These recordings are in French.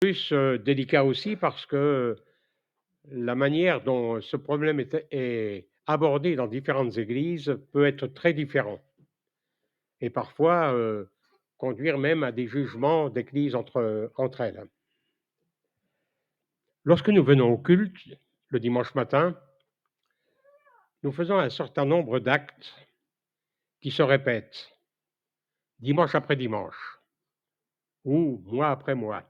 Plus, délicat aussi parce que la manière dont ce problème est abordé dans différentes églises peut être très différent et parfois, conduire même à des jugements d'église entre elles. Lorsque nous venons au culte, le dimanche matin, nous faisons un certain nombre d'actes qui se répètent, dimanche après dimanche ou mois après mois,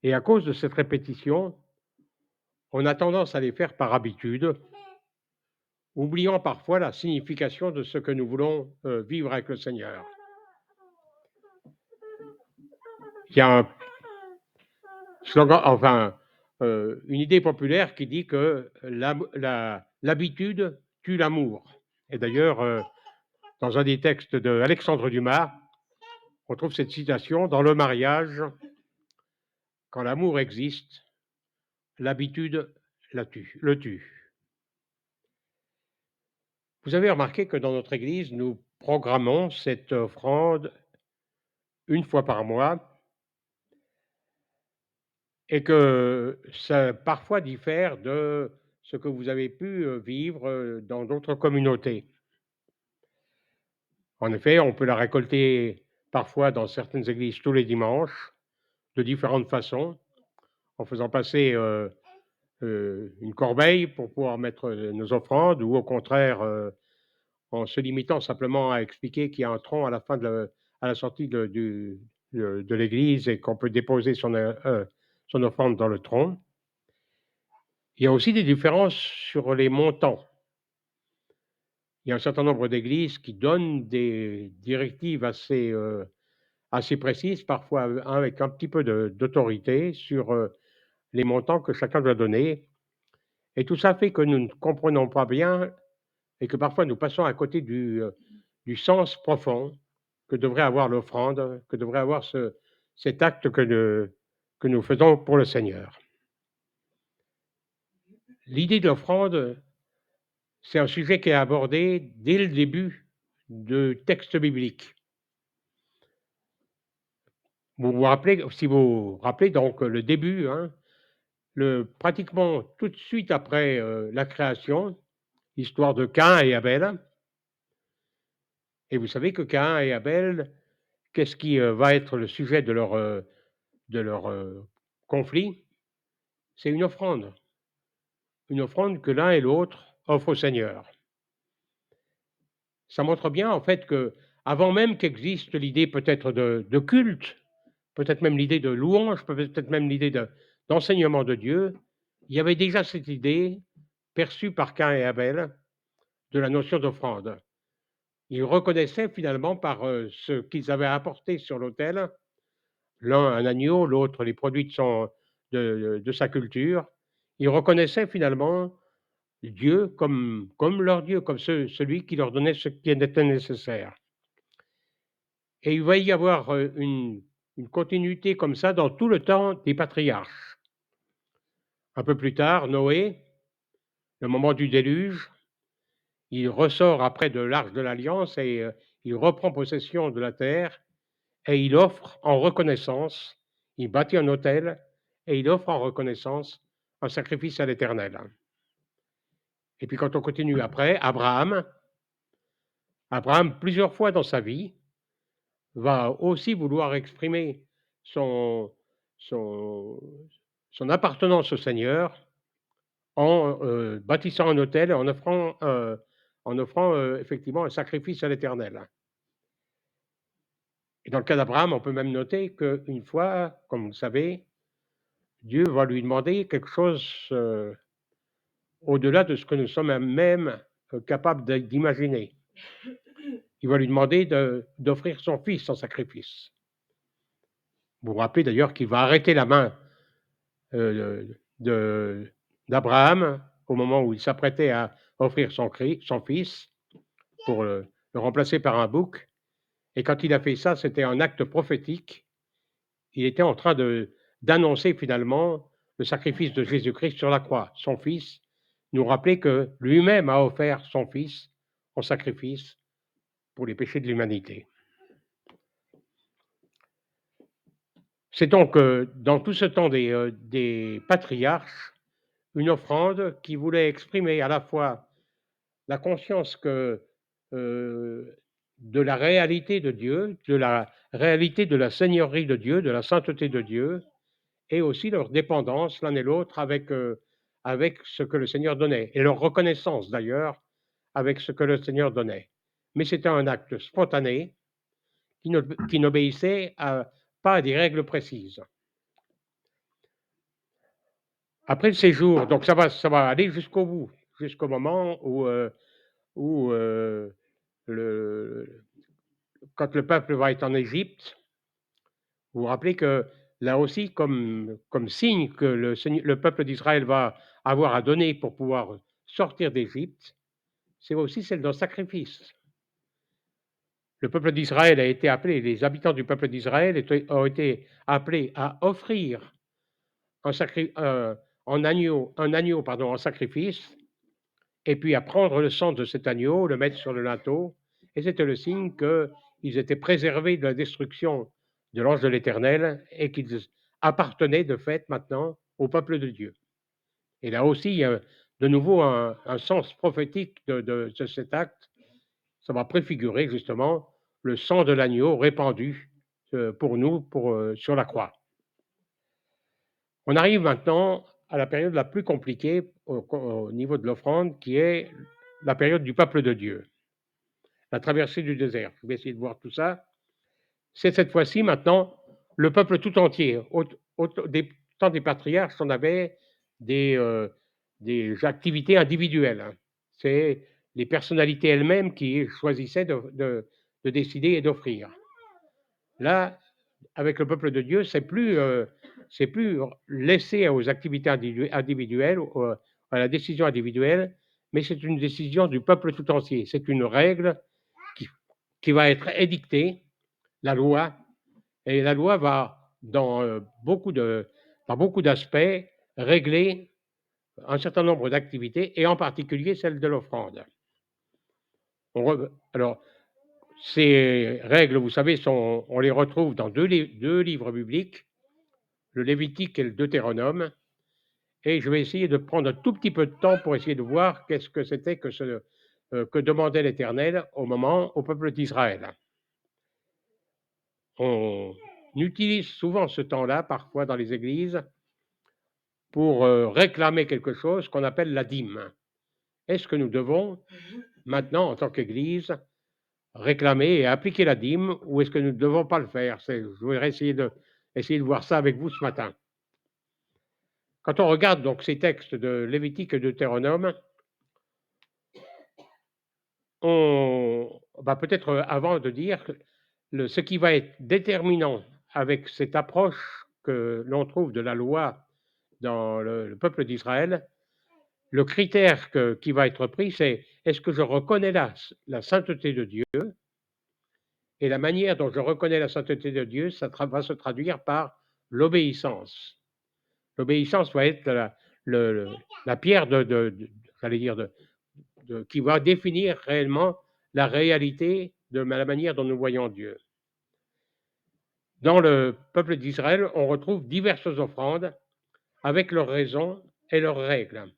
et à cause de cette répétition, on a tendance à les faire par habitude, oubliant parfois la signification de ce que nous voulons, vivre avec le Seigneur. Il y a un slogan, enfin, une idée populaire qui dit que l'habitude tue l'amour, et d'ailleurs, dans un des textes d'Alexandre Dumas, on trouve cette citation: «Dans le mariage, quand l'amour existe, l'habitude le tue». Vous avez remarqué que dans notre église, nous programmons cette offrande une fois par mois et que ça parfois diffère de ce que vous avez pu, vivre, dans d'autres communautés. En effet, on peut la récolter parfois dans certaines églises tous les dimanches, de différentes façons, en faisant passer, une corbeille pour pouvoir mettre, nos offrandes, ou au contraire, en se limitant simplement à expliquer qu'il y a un tronc à la fin à la sortie de l'église, et qu'on peut déposer son offrande dans le tronc. Il y a aussi des différences sur les montants. Il y a un certain nombre d'églises qui donnent des directives assez précises, parfois, avec un petit peu d'autorité sur, les montants que chacun doit donner, et tout ça fait que nous ne comprenons pas bien, et que parfois nous passons à côté du sens profond que devrait avoir l'offrande, que devrait avoir cet acte que nous faisons pour le Seigneur. L'idée de l'offrande, c'est un sujet qui est abordé dès le début de textes bibliques. Si vous vous rappelez donc le début, hein, pratiquement tout de suite après, la création, l'histoire de Caïn et Abel, et vous savez que Caïn et Abel, qu'est-ce qui, va être le sujet de leur conflit? C'est une offrande que l'un et l'autre offrent au Seigneur. Ça montre bien en fait que, avant même qu'existe l'idée peut-être de culte, peut-être même l'idée de louange, peut-être même l'idée d'enseignement de Dieu, il y avait déjà cette idée perçue par Caïn et Abel de la notion d'offrande. Ils reconnaissaient finalement par, ce qu'ils avaient apporté sur l'autel, l'un un agneau, l'autre les produits de sa culture. Ils reconnaissaient finalement Dieu comme leur Dieu, comme celui qui leur donnait ce qui était nécessaire, et il va y avoir, une continuité comme ça dans tout le temps des patriarches. Un peu plus tard, Noé, le moment du déluge, il ressort après de l'Arche de l'Alliance, et il reprend possession de la terre, et il offre en reconnaissance, il bâtit un autel et il offre en reconnaissance un sacrifice à l'Éternel. Et puis quand on continue après, Abraham, plusieurs fois dans sa vie, va aussi vouloir exprimer son son son appartenance au Seigneur en, bâtissant un autel et en offrant, effectivement un sacrifice à l'Éternel. Et dans le cas d'Abraham, on peut même noter qu'une fois, comme vous le savez, Dieu va lui demander quelque chose, au-delà de ce que nous sommes même, capables d'imaginer. Il va lui demander d'offrir son fils en sacrifice. Vous vous rappelez d'ailleurs qu'il va arrêter la main, de d'Abraham au moment où il s'apprêtait à offrir son fils pour le remplacer par un bouc, et quand il a fait ça, c'était un acte prophétique. Il était en train d'annoncer finalement le sacrifice de Jésus-Christ sur la croix. Son fils, nous rappeler que lui-même a offert son fils en sacrifice pour les péchés de l'humanité. C'est donc dans tout ce temps des patriarches, une offrande qui voulait exprimer à la fois la conscience de la réalité de Dieu, de la réalité de la seigneurie de Dieu, de la sainteté de Dieu, et aussi leur dépendance l'un et l'autre avec ce que le Seigneur donnait, et leur reconnaissance d'ailleurs avec ce que le Seigneur donnait. Mais c'était un acte spontané qui n'obéissait pas à des règles précises. Après le séjour, donc ça va aller jusqu'au bout, jusqu'au moment où le, quand le peuple va être en Égypte. Vous vous rappelez que là aussi, comme signe que le peuple d'Israël va avoir à donner pour pouvoir sortir d'Égypte, c'est aussi celle d'un sacrifice. Le peuple d'Israël a été appelé, les habitants du peuple d'Israël ont été appelés à offrir un agneau pardon, en sacrifice, et puis à prendre le sang de cet agneau, le mettre sur le linteau, et c'était le signe qu'ils étaient préservés de la destruction de l'ange de l'Éternel et qu'ils appartenaient de fait maintenant au peuple de Dieu. Et là aussi, il y a de nouveau un sens prophétique de cet acte. Ça va préfigurer justement le sang de l'agneau répandu pour nous sur la croix. On arrive maintenant à la période la plus compliquée au niveau de l'offrande, qui est la période du peuple de Dieu, la traversée du désert. Je vais essayer de voir tout ça. C'est cette fois-ci maintenant le peuple tout entier. Des temps des patriarches, on avait des activités individuelles. Hein. C'est les personnalités elles-mêmes qui choisissaient de décider et d'offrir. Là, avec le peuple de Dieu, c'est plus laissé aux activités individuelles, à la décision individuelle, mais c'est une décision du peuple tout entier. C'est une règle qui va être édictée, la loi, et la loi va, dans beaucoup d'aspects, régler un certain nombre d'activités, et en particulier celle de l'offrande. Alors, ces règles, vous savez, on les retrouve dans deux livres bibliques, le Lévitique et le Deutéronome, et je vais essayer de prendre un tout petit peu de temps pour essayer de voir qu'est-ce que c'était que demandait l'Éternel au peuple d'Israël. On utilise souvent ce temps-là, parfois dans les églises, pour réclamer quelque chose qu'on appelle la dîme. Est-ce que nous devons maintenant, en tant qu'Église, réclamer et appliquer la dîme, ou est-ce que nous ne devons pas le faire? Je voudrais essayer de voir ça avec vous ce matin. Quand on regarde donc ces textes de Lévitique et de Deutéronome, on va peut-être avant de dire ce qui va être déterminant avec cette approche que l'on trouve de la loi dans le peuple d'Israël, le critère qui va être pris, c'est est-ce que je reconnais la sainteté de Dieu? Et la manière dont je reconnais la sainteté de Dieu, ça va se traduire par l'obéissance. L'obéissance va être la pierre j'allais dire, qui va définir réellement la réalité de la manière dont nous voyons Dieu. Dans le peuple d'Israël, on retrouve diverses offrandes avec leurs raisons et leurs règles.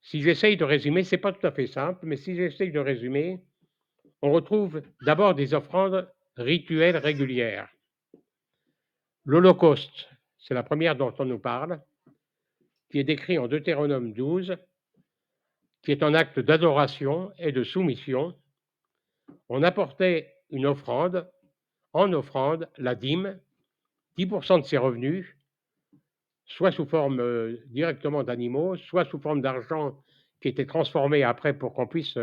Si j'essaye de résumer, ce n'est pas tout à fait simple, mais si j'essaye de résumer, on retrouve d'abord des offrandes rituelles régulières. L'Holocauste, c'est la première dont on nous parle, qui est décrit en Deutéronome 12, qui est un acte d'adoration et de soumission. On apportait une offrande, en offrande, la dîme, 10% de ses revenus, soit sous forme directement d'animaux, soit sous forme d'argent qui était transformé après pour qu'on puisse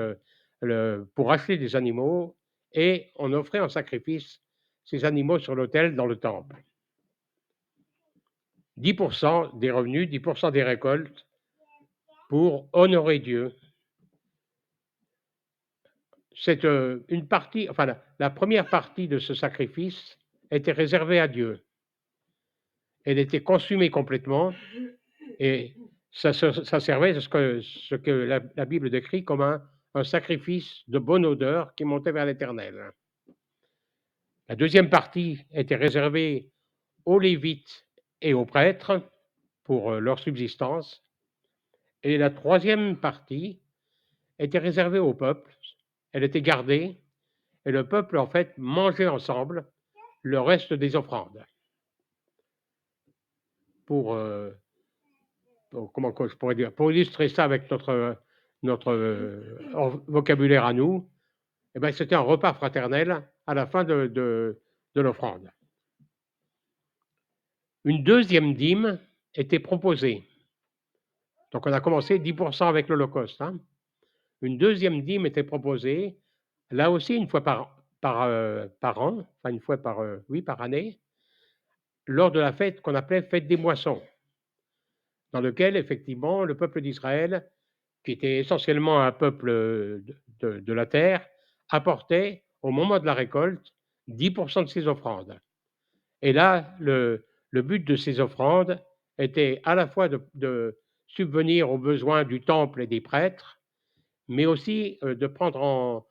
pour acheter des animaux, et on offrait en sacrifice ces animaux sur l'autel dans le temple. 10% des revenus, 10% des récoltes pour honorer Dieu. C'est une partie, enfin la première partie de ce sacrifice était réservée à Dieu. Elle était consumée complètement, et ça servait à ce que la Bible décrit comme un sacrifice de bonne odeur qui montait vers l'Éternel. La deuxième partie était réservée aux Lévites et aux prêtres pour leur subsistance. Et la troisième partie était réservée au peuple. Elle était gardée et le peuple, en fait, mangeait ensemble le reste des offrandes. Pour, comment je pourrais dire, pour illustrer ça avec notre vocabulaire à nous, eh ben, c'était un repas fraternel à la fin de l'offrande. Une deuxième dîme était proposée. Donc on a commencé 10% avec l'Holocauste. Hein. Une deuxième dîme était proposée, là aussi une fois par an, enfin une fois par année, lors de la fête qu'on appelait fête des moissons, dans lequel effectivement le peuple d'Israël, qui était essentiellement un peuple de la terre, apportait au moment de la récolte 10% de ses offrandes. Et là, le but de ces offrandes était à la fois de subvenir aux besoins du temple et des prêtres, mais aussi de prendre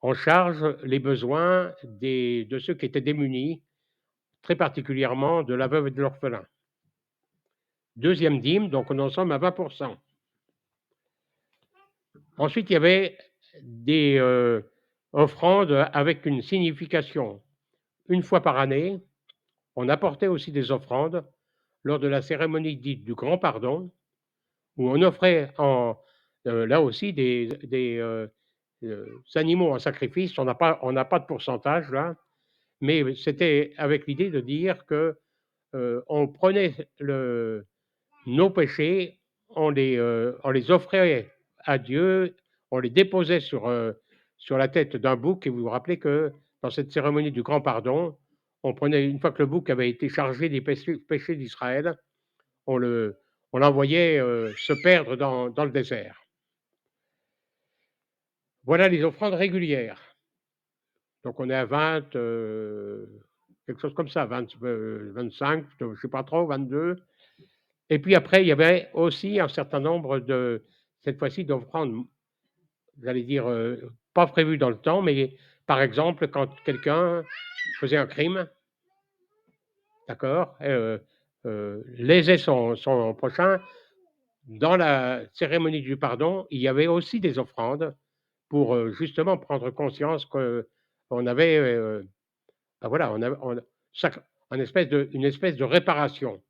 en charge les besoins de ceux qui étaient démunis, très particulièrement de la veuve et de l'orphelin. Deuxième dîme, donc on en sommes à 20%. Ensuite, il y avait des offrandes avec une signification. Une fois par année, on apportait aussi des offrandes lors de la cérémonie dite du Grand Pardon, où on offrait là aussi des animaux en sacrifice. On n'a pas de pourcentage là, mais c'était avec l'idée de dire que on prenait nos péchés, on les offrait à Dieu, on les déposait sur la tête d'un bouc. Et vous vous rappelez que dans cette cérémonie du Grand Pardon, on prenait, une fois que le bouc avait été chargé des péchés d'Israël, on l'envoyait se perdre dans le désert. Voilà les offrandes régulières. Donc on est à 20, quelque chose comme ça, 25, je ne sais pas trop, 22. Et puis après, il y avait aussi un certain nombre cette fois-ci, d'offrandes, j'allais dire, pas prévues dans le temps, mais par exemple, quand quelqu'un faisait un crime, d'accord, lésait son prochain, dans la cérémonie du pardon, il y avait aussi des offrandes pour justement prendre conscience qu'on avait, ben voilà, une espèce de réparation,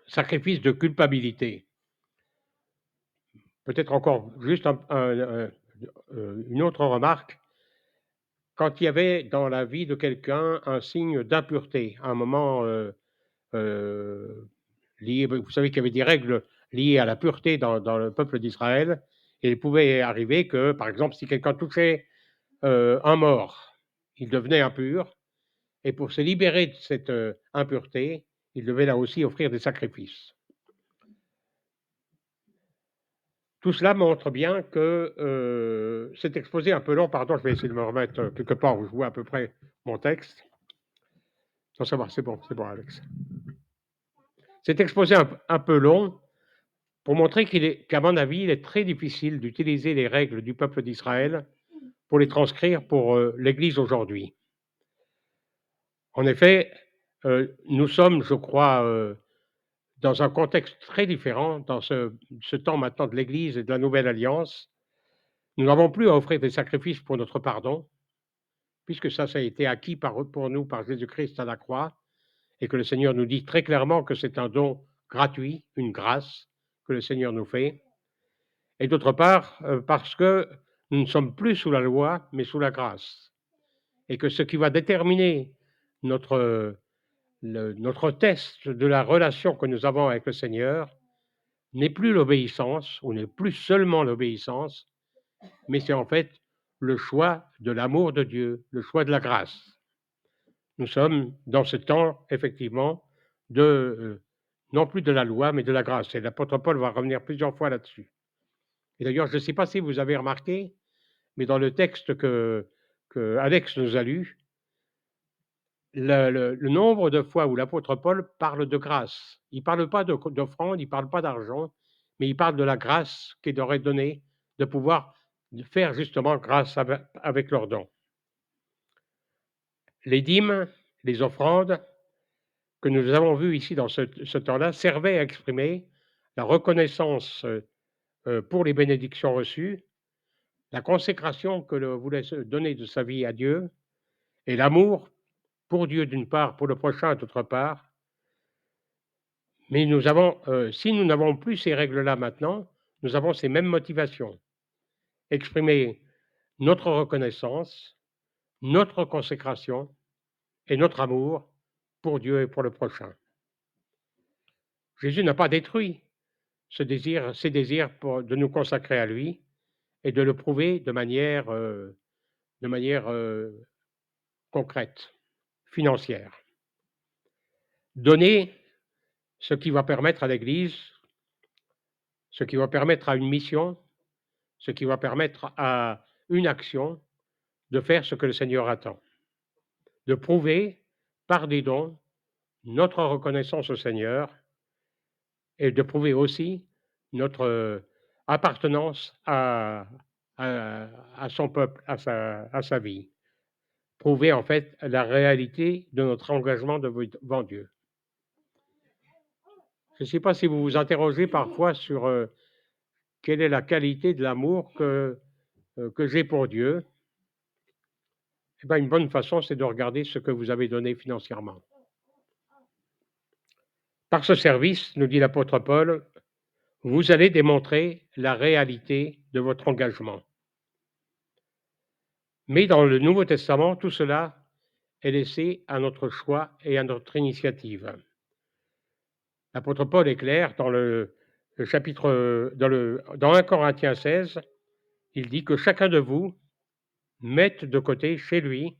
sacrifice de culpabilité. Peut-être encore juste une autre remarque. Quand il y avait dans la vie de quelqu'un un signe d'impureté, à un moment lié, vous savez qu'il y avait des règles liées à la pureté dans le peuple d'Israël, et il pouvait arriver que, par exemple, si quelqu'un touchait un mort, il devenait impur, et pour se libérer de cette impureté, il devait là aussi offrir des sacrifices. Tout cela montre bien que c'est exposé un peu long. Pardon, je vais essayer de me remettre quelque part où je vois à peu près mon texte. Non, ça va, c'est bon, Alex. C'est exposé un peu long pour montrer qu'à mon avis, il est très difficile d'utiliser les règles du peuple d'Israël pour les transcrire pour l'Église aujourd'hui. En effet, nous sommes, je crois, dans un contexte très différent, dans ce temps maintenant de l'Église et de la Nouvelle Alliance. Nous n'avons plus à offrir des sacrifices pour notre pardon, puisque ça a été acquis pour nous par Jésus-Christ à la croix, et que le Seigneur nous dit très clairement que c'est un don gratuit, une grâce que le Seigneur nous fait. Et d'autre part, parce que nous ne sommes plus sous la loi, mais sous la grâce. Et que ce qui va déterminer notre test de la relation que nous avons avec le Seigneur n'est plus l'obéissance, ou n'est plus seulement l'obéissance, mais c'est en fait le choix de l'amour de Dieu, le choix de la grâce. Nous sommes dans ce temps, effectivement, non plus de la loi, mais de la grâce. Et l'apôtre Paul va revenir plusieurs fois là-dessus. Et d'ailleurs, je ne sais pas si vous avez remarqué, mais dans le texte que Alex nous a lu, le nombre de fois où l'apôtre Paul parle de grâce, il ne parle pas d'offrande, il ne parle pas d'argent, mais il parle de la grâce qui leur est donnée de pouvoir faire justement grâce avec leurs dons. Les dîmes, les offrandes, que nous avons vu ici dans ce temps-là servait à exprimer la reconnaissance pour les bénédictions reçues, la consécration que voulait se donner de sa vie à Dieu et l'amour pour Dieu d'une part, pour le prochain d'autre part. Mais nous avons, si nous n'avons plus ces règles-là maintenant, nous avons ces mêmes motivations. Exprimer notre reconnaissance, notre consécration et notre amour pour Dieu et pour le prochain. Jésus n'a pas détruit ces désirs de nous consacrer à lui et de le prouver de manière concrète, financière. Donner ce qui va permettre à l'Église, ce qui va permettre à une mission, ce qui va permettre à une action de faire ce que le Seigneur attend. De prouver par des dons notre reconnaissance au Seigneur et de prouver aussi notre appartenance à son peuple, à sa vie. Prouver en fait la réalité de notre engagement devant Dieu. Je ne sais pas si vous vous interrogez parfois sur quelle est la qualité de l'amour que j'ai pour Dieu. Eh bien, une bonne façon, c'est de regarder ce que vous avez donné financièrement. Par ce service, nous dit l'apôtre Paul, vous allez démontrer la réalité de votre engagement. Mais dans le Nouveau Testament, tout cela est laissé à notre choix et à notre initiative. L'apôtre Paul est clair dans le chapitre, dans 1 Corinthiens 16, il dit que chacun de vous mette de côté chez lui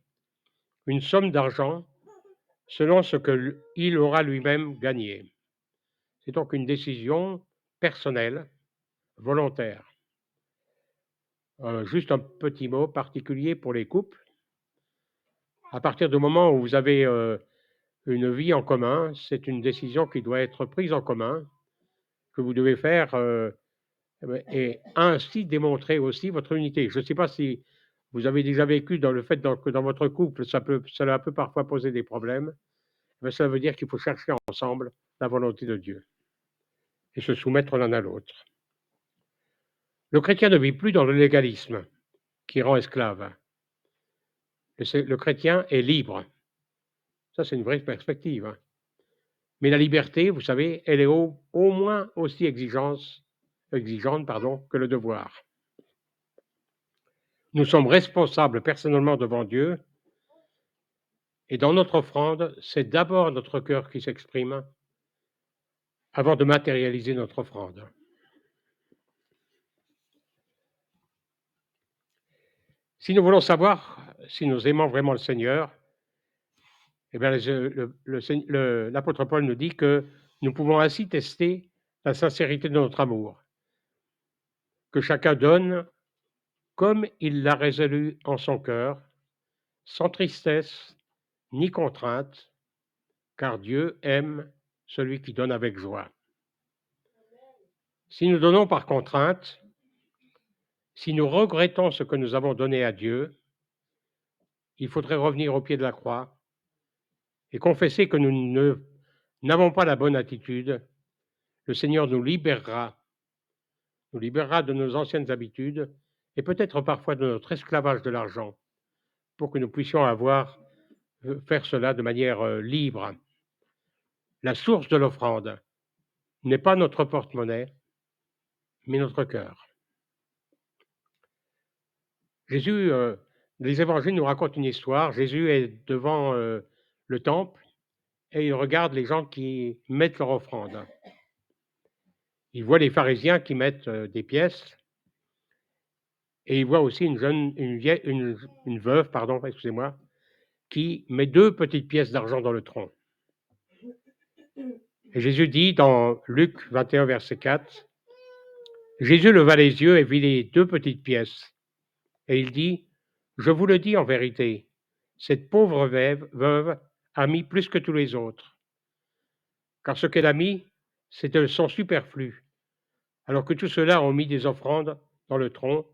une somme d'argent selon ce qu'il aura lui-même gagné. C'est donc une décision personnelle, volontaire. Juste un petit mot particulier pour les couples. À partir du moment où vous avez une vie en commun, c'est une décision qui doit être prise en commun, que vous devez faire et ainsi démontrer aussi votre unité. Je ne sais pas si vous avez déjà vécu dans le fait que dans votre couple, cela peut parfois poser des problèmes, mais ça veut dire qu'il faut chercher ensemble la volonté de Dieu et se soumettre l'un à l'autre. Le chrétien ne vit plus dans le légalisme qui rend esclave. Le chrétien est libre. Ça, c'est une vraie perspective. Mais la liberté, vous savez, elle est au moins aussi exigeante que le devoir. Nous sommes responsables personnellement devant Dieu et dans notre offrande, c'est d'abord notre cœur qui s'exprime avant de matérialiser notre offrande. Si nous voulons savoir si nous aimons vraiment le Seigneur, eh bien, l'apôtre Paul nous dit que nous pouvons ainsi tester la sincérité de notre amour, que chacun donne comme il l'a résolu en son cœur, sans tristesse ni contrainte, car Dieu aime celui qui donne avec joie. Si nous donnons par contrainte, si nous regrettons ce que nous avons donné à Dieu, il faudrait revenir au pied de la croix et confesser que nous n'avons pas la bonne attitude. Le Seigneur nous libérera de nos anciennes habitudes et peut-être parfois de notre esclavage de l'argent pour que nous puissions faire cela de manière libre. La source de l'offrande n'est pas notre porte-monnaie, mais notre cœur. Jésus, les évangiles nous racontent une histoire. Jésus est devant le temple et il regarde les gens qui mettent leur offrande. Il voit les pharisiens qui mettent des pièces et il voit aussi une veuve, excusez-moi, qui met 2 petites pièces d'argent dans le tronc. Et Jésus dit dans Luc 21, verset 4, Jésus leva les yeux et vit les 2 petites pièces. Et il dit, je vous le dis en vérité, cette pauvre veuve a mis plus que tous les autres. Car ce qu'elle a mis, c'était son superflu, alors que tous ceux-là ont mis des offrandes dans le tronc,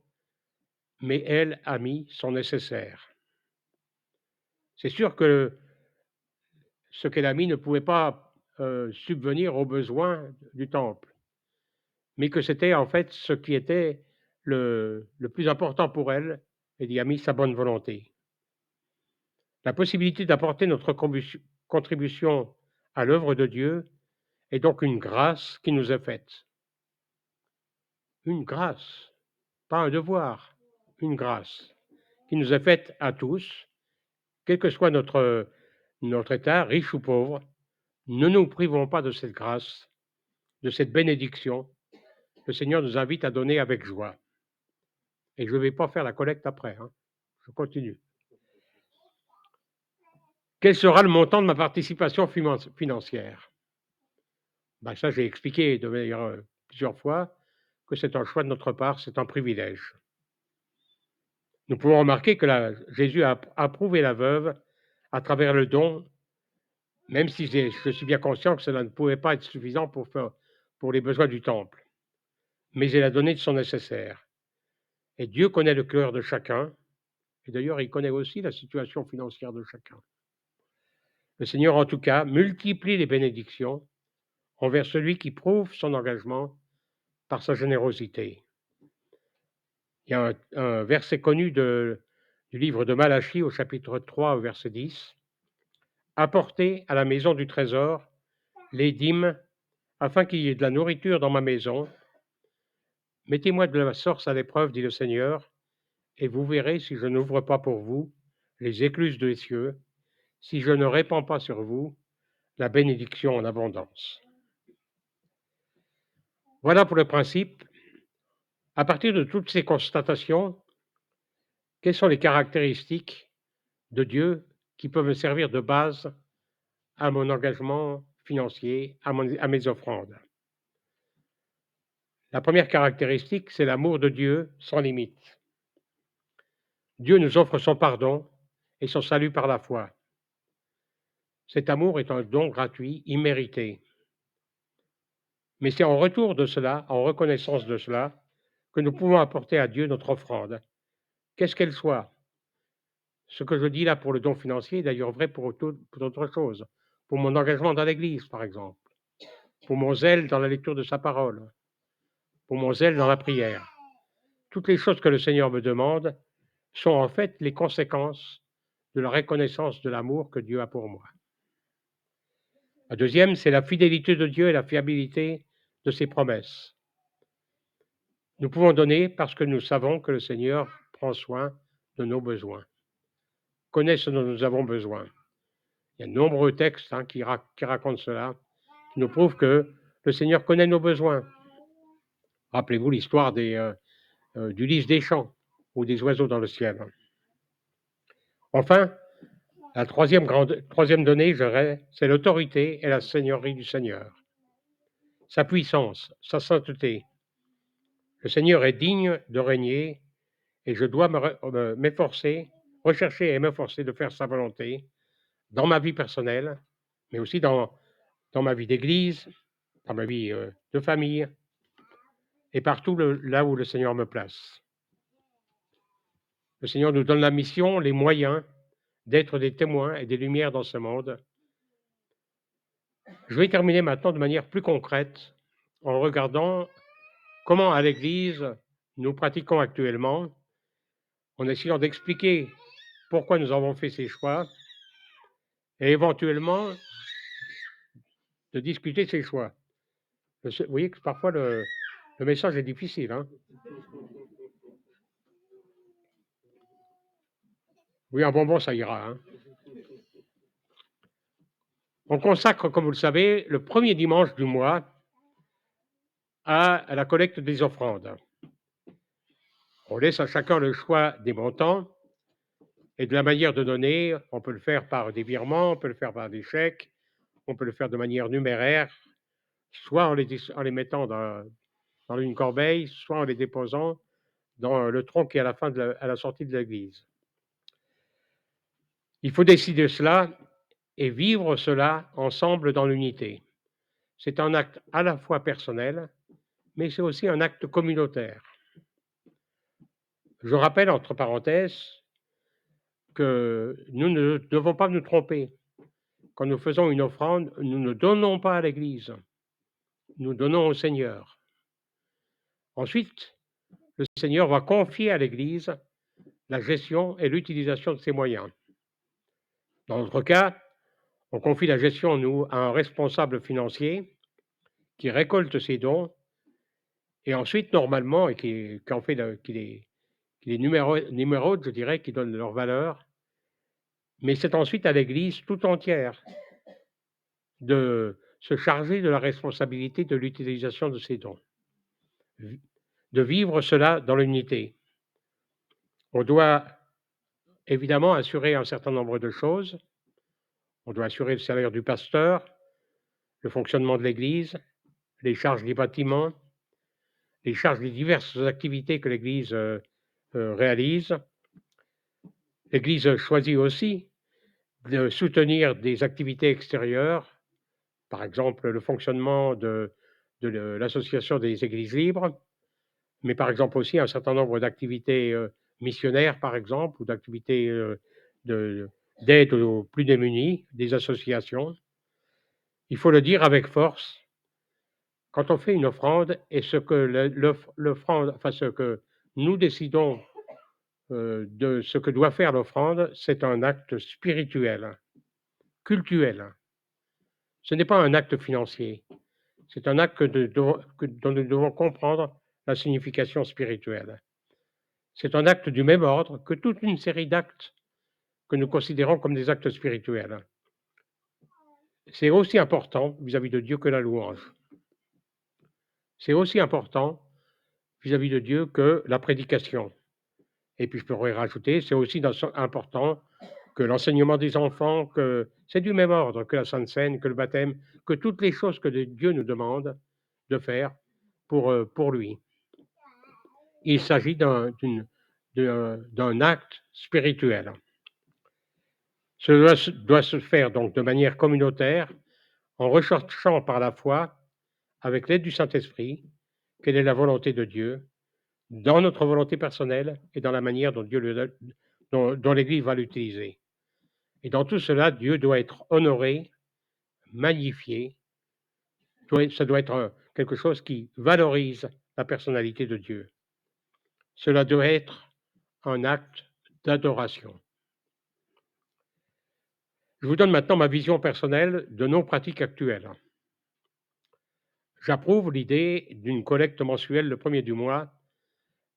mais elle a mis son nécessaire. C'est sûr que ce qu'elle a mis ne pouvait pas subvenir aux besoins du temple, mais que c'était en fait ce qui était le plus important pour elle, elle y a mis sa bonne volonté. La possibilité d'apporter notre contribution à l'œuvre de Dieu est donc une grâce qui nous est faite. Une grâce, pas un devoir, une grâce qui nous est faite à tous, quel que soit notre état, riche ou pauvre. Ne nous privons pas de cette grâce, de cette bénédiction. Le Seigneur nous invite à donner avec joie. Et je ne vais pas faire la collecte après, hein. Je continue. Quel sera le montant de ma participation financière? Ben ça, j'ai expliqué de manière, plusieurs fois que c'est un choix de notre part, c'est un privilège. Nous pouvons remarquer que Jésus a approuvé la veuve à travers le don, même si je suis bien conscient que cela ne pouvait pas être suffisant pour les besoins du temple. Mais elle a donné de son nécessaire. Et Dieu connaît le cœur de chacun, et d'ailleurs, il connaît aussi la situation financière de chacun. Le Seigneur, en tout cas, multiplie les bénédictions envers celui qui prouve son engagement par sa générosité. Il y a un verset connu du livre de Malachie au chapitre 3 au verset 10. Apportez à la maison du trésor les dîmes afin qu'il y ait de la nourriture dans ma maison. Mettez-moi de la source à l'épreuve, dit le Seigneur, et vous verrez si je n'ouvre pas pour vous les écluses des cieux, si je ne répands pas sur vous la bénédiction en abondance. Voilà pour le principe. À partir de toutes ces constatations, quelles sont les caractéristiques de Dieu qui peuvent me servir de base à mon engagement financier, à mes offrandes? La première caractéristique, c'est l'amour de Dieu sans limite. Dieu nous offre son pardon et son salut par la foi. Cet amour est un don gratuit, immérité. Mais c'est en retour de cela, en reconnaissance de cela, que nous pouvons apporter à Dieu notre offrande, qu'est-ce qu'elle soit. Ce que je dis là pour le don financier est d'ailleurs vrai pour d'autres choses. Pour mon engagement dans l'Église, par exemple. Pour mon zèle dans la lecture de sa parole. Pour mon zèle dans la prière. Toutes les choses que le Seigneur me demande sont en fait les conséquences de la reconnaissance de l'amour que Dieu a pour moi. La deuxième, c'est la fidélité de Dieu et la fiabilité de ses promesses. Nous pouvons donner parce que nous savons que le Seigneur prend soin de nos besoins, connaît ce dont nous avons besoin. Il y a de nombreux textes qui racontent cela, qui nous prouvent que le Seigneur connaît nos besoins. Rappelez-vous l'histoire du lys des champs ou des oiseaux dans le ciel. Enfin, la troisième donnée, je dirais, c'est l'autorité et la seigneurie du Seigneur. Sa puissance, sa sainteté. Le Seigneur est digne de régner et je dois m'efforcer, rechercher et m'efforcer de faire sa volonté dans ma vie personnelle, mais aussi dans ma vie d'église, dans ma vie de famille et partout là où le Seigneur me place. Le Seigneur nous donne la mission, les moyens d'être des témoins et des lumières dans ce monde. Je vais terminer maintenant de manière plus concrète en regardant comment à l'Église nous pratiquons actuellement, en essayant d'expliquer pourquoi nous avons fait ces choix et éventuellement de discuter ces choix. Vous voyez que parfois le message est difficile, hein? Oui, un bonbon, ça ira, hein? On consacre, comme vous le savez, le premier dimanche du mois à la collecte des offrandes. On laisse à chacun le choix des montants et de la manière de donner. On peut le faire par des virements, on peut le faire par des chèques, on peut le faire de manière numéraire, soit en les mettant dans une corbeille, soit en les déposant dans le tronc qui est à la sortie de l'église. Il faut décider cela et vivre cela ensemble dans l'unité. C'est un acte à la fois personnel, mais c'est aussi un acte communautaire. Je rappelle, entre parenthèses, que nous ne devons pas nous tromper. quand nous faisons une offrande, nous ne donnons pas à l'Église, nous donnons au Seigneur. Ensuite, le Seigneur va confier à l'Église la gestion et l'utilisation de ses moyens. Dans notre cas, on confie la gestion, nous, à un responsable financier qui récolte ses dons et ensuite, normalement, et qui en fait qui les numérode, je dirais, qui donne leur valeur. Mais c'est ensuite à l'Église tout entière de se charger de la responsabilité de l'utilisation de ces dons, de vivre cela dans l'unité. On doit évidemment assurer un certain nombre de choses. On doit assurer le salaire du pasteur, le fonctionnement de l'Église, les charges des bâtiments, les charges des diverses activités que l'Église réalise. L'Église choisit aussi de soutenir des activités extérieures, par exemple le fonctionnement de l'association des Églises libres, mais par exemple aussi un certain nombre d'activités missionnaires, par exemple, ou d'activités d'aide aux plus démunis, des associations. Il faut le dire avec force, quand on fait une offrande et ce que l'offrande, enfin ce que nous décidons de ce que doit faire l'offrande, c'est un acte spirituel, cultuel. Ce n'est pas un acte financier, c'est un acte dont nous devons comprendre la signification spirituelle. C'est un acte du même ordre que toute une série d'actes que nous considérons comme des actes spirituels. C'est aussi important vis-à-vis de Dieu que la louange. C'est aussi important vis-à-vis de Dieu que la prédication. Et puis je pourrais rajouter, c'est aussi important que l'enseignement des enfants, que c'est du même ordre que la Sainte Seine, que le baptême, que toutes les choses que Dieu nous demande de faire pour lui. Il s'agit d'un acte spirituel. Cela doit se faire donc de manière communautaire, en recherchant par la foi, avec l'aide du Saint-Esprit, quelle est la volonté de Dieu, dans notre volonté personnelle et dans la manière dont dont l'Église va l'utiliser. Et dans tout cela, Dieu doit être honoré, magnifié. Ça doit être quelque chose qui valorise la personnalité de Dieu. Cela doit être un acte d'adoration. Je vous donne maintenant ma vision personnelle de nos pratiques actuelles. J'approuve l'idée d'une collecte mensuelle le premier du mois,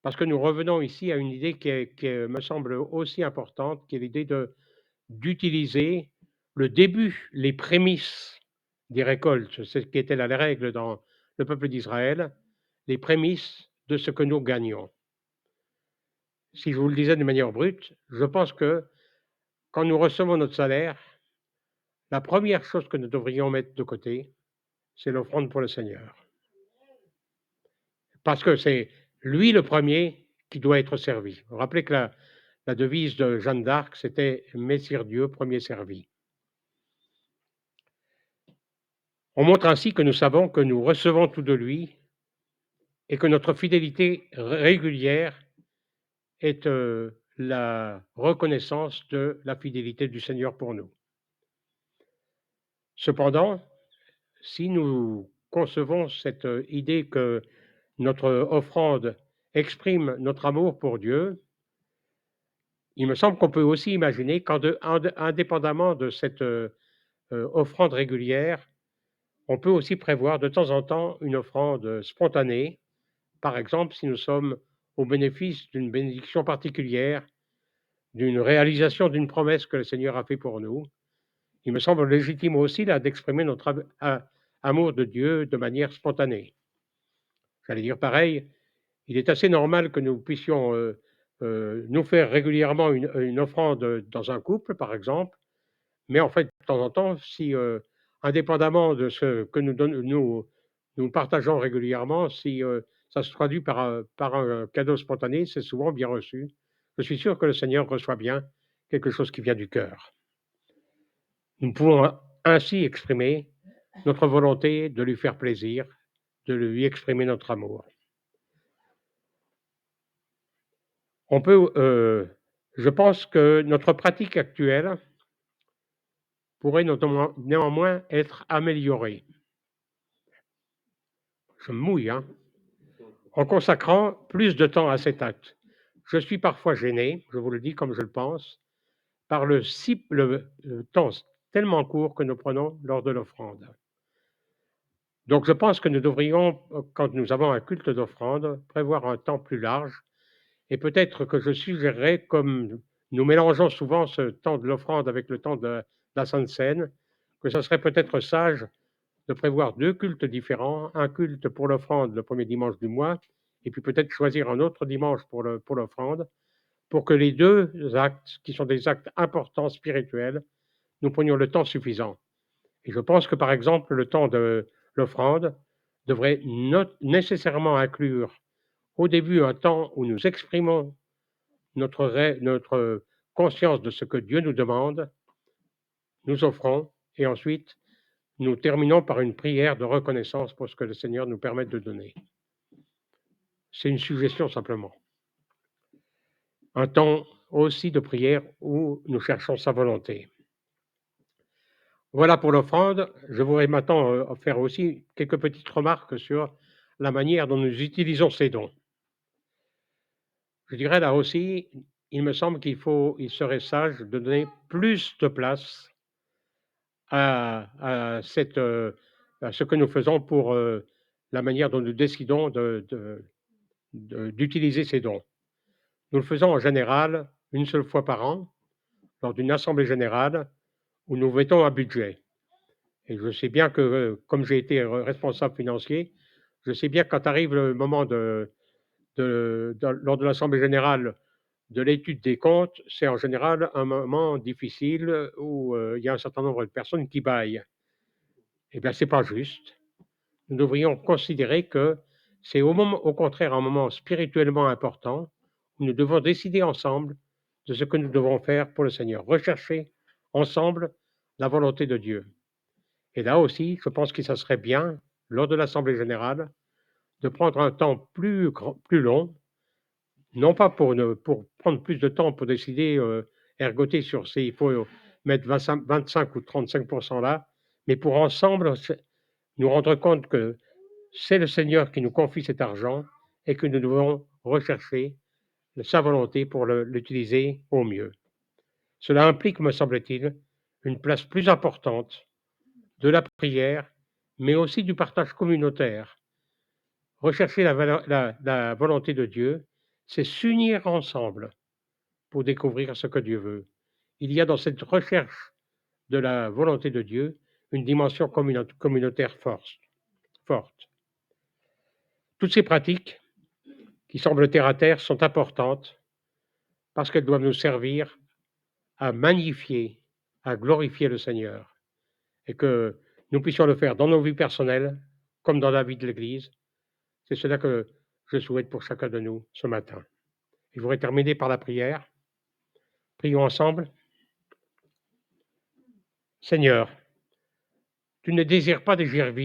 parce que nous revenons ici à une idée qui me semble aussi importante, qui est l'idée d'utiliser le début, les prémices des récoltes, c'est ce qui était la règle dans le peuple d'Israël, les prémices de ce que nous gagnons. Si je vous le disais de manière brute, je pense que quand nous recevons notre salaire, la première chose que nous devrions mettre de côté, c'est l'offrande pour le Seigneur. Parce que c'est lui le premier qui doit être servi. Vous vous rappelez que la devise de Jeanne d'Arc, c'était Messire Dieu, premier servi. On montre ainsi que nous savons que nous recevons tout de lui et que notre fidélité régulière est la reconnaissance de la fidélité du Seigneur pour nous. Cependant, si nous concevons cette idée que notre offrande exprime notre amour pour Dieu, il me semble qu'on peut aussi imaginer qu'indépendamment de cette offrande régulière, on peut aussi prévoir de temps en temps une offrande spontanée. Par exemple, si nous sommes au bénéfice d'une bénédiction particulière, d'une réalisation d'une promesse que le Seigneur a fait pour nous, il me semble légitime aussi là d'exprimer notre amour de Dieu de manière spontanée. J'allais dire pareil, il est assez normal que nous puissions nous faire régulièrement une offrande dans un couple, par exemple, mais en fait, de temps en temps, si indépendamment de ce que nous partageons régulièrement, si ça se traduit par un cadeau spontané, c'est souvent bien reçu. Je suis sûr que le Seigneur reçoit bien quelque chose qui vient du cœur. Nous pouvons ainsi exprimer notre volonté de lui faire plaisir, de lui exprimer notre amour. On peut, je pense que notre pratique actuelle pourrait néanmoins être améliorée. Je me mouille, hein, en consacrant plus de temps à cet acte. Je suis parfois gêné, je vous le dis comme je le pense, par le temps tellement court que nous prenons lors de l'offrande. Donc je pense que nous devrions, quand nous avons un culte d'offrande, prévoir un temps plus large et peut-être que je suggérerais, comme nous mélangeons souvent ce temps de l'offrande avec le temps de la Sainte Seine, que ce serait peut-être sage de prévoir 2 cultes différents, un culte pour l'offrande le premier dimanche du mois et puis peut-être choisir un autre dimanche pour l'offrande, pour que les 2 actes, qui sont des actes importants spirituels, nous prenions le temps suffisant. Et je pense que, par exemple, le temps de l'offrande devrait nécessairement inclure au début un temps où nous exprimons notre conscience de ce que Dieu nous demande, nous offrons, et ensuite nous terminons par une prière de reconnaissance pour ce que le Seigneur nous permet de donner. C'est une suggestion simplement. Un temps aussi de prière où nous cherchons sa volonté. Voilà pour l'offrande. Je voudrais maintenant faire aussi quelques petites remarques sur la manière dont nous utilisons ces dons. Je dirais là aussi, il me semble il serait sage de donner plus de place à à ce que nous faisons pour la manière dont nous décidons d'utiliser ces dons. Nous le faisons en général une seule fois par an, lors d'une assemblée générale, où nous votons un budget. Et je sais bien que, comme j'ai été responsable financier, je sais bien que quand arrive le moment lors de l'assemblée générale, de l'étude des comptes, c'est en général un moment difficile où il y a un certain nombre de personnes qui bâillent. Eh bien, c'est pas juste. Nous devrions considérer que c'est au contraire un moment spirituellement important où nous devons décider ensemble de ce que nous devons faire pour le Seigneur, rechercher ensemble la volonté de Dieu. Et là aussi, je pense que ça serait bien, lors de l'assemblée générale, de prendre un temps plus long, non pas pour prendre plus de temps pour décider, ergoter sur il faut mettre 25 ou 35% là, mais pour ensemble nous rendre compte que c'est le Seigneur qui nous confie cet argent et que nous devons rechercher sa volonté pour l'utiliser au mieux. Cela implique, me semble-t-il, une place plus importante de la prière, mais aussi du partage communautaire. Rechercher la volonté de Dieu, c'est s'unir ensemble pour découvrir ce que Dieu veut. Il y a dans cette recherche de la volonté de Dieu une dimension communautaire forte. Toutes ces pratiques, qui semblent terre à terre, sont importantes parce qu'elles doivent nous servir à magnifier, à glorifier le Seigneur et que nous puissions le faire dans nos vies personnelles comme dans la vie de l'Église. C'est cela que je souhaite pour chacun de nous ce matin. Je voudrais terminer par la prière. Prions ensemble. Seigneur, tu ne désires pas des gestes